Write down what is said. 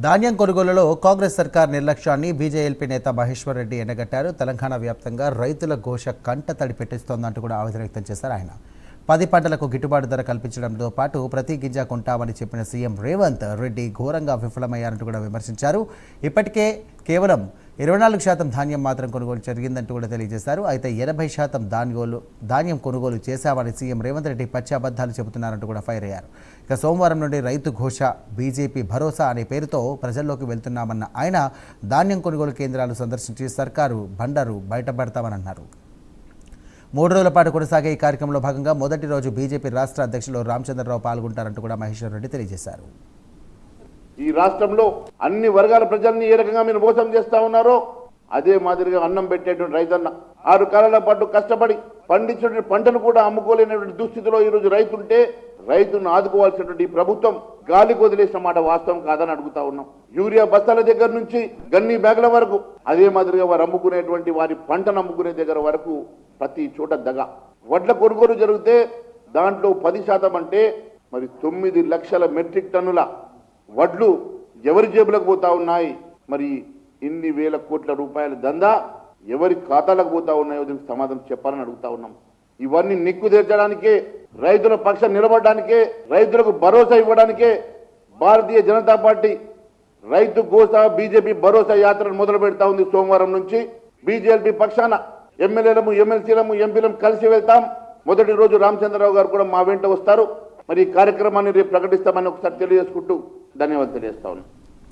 ధాన్యం కొనుగోలులో కాంగ్రెస్ సర్కార్ నిర్లక్ష్యాన్ని బీజేఎల్పీ నేత మహేశ్వర్ రెడ్డి ఎండగట్టారు. తెలంగాణ వ్యాప్తంగా రైతుల ఘోష కంట తడి పెట్టిస్తోందంటూ కూడా ఆవేదన వ్యక్తం చేశారు. ఆయన 10 పంటలకు గిట్టుబాటు ధర కల్పించడంతో పాటు ప్రతి గింజ కొంటామని చెప్పిన సీఎం రేవంత్ రెడ్డి ఘోరంగా విఫలమయ్యారంటూ కూడా విమర్శించారు. ఇప్పటికే కేవలం 24% ధాన్యం మాత్రం కొనుగోలు జరిగిందంటూ కూడా తెలియజేశారు. అయితే 80% ధాన్యం కొనుగోలు చేశామని సీఎం రేవంత్ రెడ్డి పచ్చి అబద్ధాలు చెబుతున్నారంటూ కూడా ఫైర్ అయ్యారు. ఇక సోమవారం నుండి రైతు ఘోష బీజేపీ భరోసా అనే పేరుతో ప్రజల్లోకి వెళ్తున్నామన్న ఆయన ధాన్యం కొనుగోలు కేంద్రాలు సందర్శించి సర్కారు బండరు బయటపడతామని అన్నారు. 3 రోజుల పాటు కొనసాగే ఈ కార్యక్రమంలో భాగంగా మొదటి రోజు బీజేపీ రాష్ట్ర అధ్యక్షులు రామచంద్రరావు పాల్గొంటారంటూ కూడా మహేశ్వర్ రెడ్డి తెలియజేశారు. ఈ రాష్ట్రంలో అన్ని వర్గాల ప్రజల్ని ఏ రకంగా మీరు మోసం చేస్తా ఉన్నారో అదే మాదిరిగా అన్నం పెట్టేటువంటి రైతన్న 6 కాలాల పాటు కష్టపడి పండించిన పంటను కూడా అమ్ముకోలేనటువంటి దుస్థితిలో ఈ రోజు రైతుంటే రైతును ఆదుకోవాల్సినటువంటి ప్రభుత్వం గాలికి వదిలేసిన మాట వాస్తవం కాదని అడుగుతా ఉన్నాం. యూరియా బస్తాల దగ్గర నుంచి గన్ని బ్యాగుల వరకు అదే మాదిరిగా వారు అమ్ముకునేటువంటి వారి పంటను అమ్ముకునే దగ్గర వరకు ప్రతి చోట దగా. వడ్ల కొనుగోలు జరిగితే దాంట్లో 10% అంటే మరి 9 లక్షల మెట్రిక్ టన్నుల వడ్లు ఎవరి జేబులకు పోతా ఉన్నాయి? మరి ఇన్ని వేల కోట్ల రూపాయల దందా ఎవరి ఖాతాలకు పోతా ఉన్నాయో దీనికి సమాధానం చెప్పాలని అడుగుతా ఉన్నాం. ఇవన్నీ నిక్కు తీర్చడానికే, రైతుల పక్షం నిలబడడానికే, రైతులకు భరోసా ఇవ్వడానికే భారతీయ జనతా పార్టీ రైతు ఘోష బీజేపీ భరోసా యాత్రను మొదలు పెడతా ఉంది. సోమవారం నుంచి బీజేపీ పక్షాన ఎమ్మెల్యేలము, ఎమ్మెల్సీలము, ఎంపీలము కలిసి వెళ్తాం. మొదటి రోజు రామచంద్రరావు గారు కూడా మా వెంట వస్తారు. మరి ఈ కార్యక్రమాన్ని రేపు ప్రకటిస్తామని ఒకసారి తెలియజేసుకుంటూ ధన్యవాదాలు తెలియజేస్తా ఉన్నాను.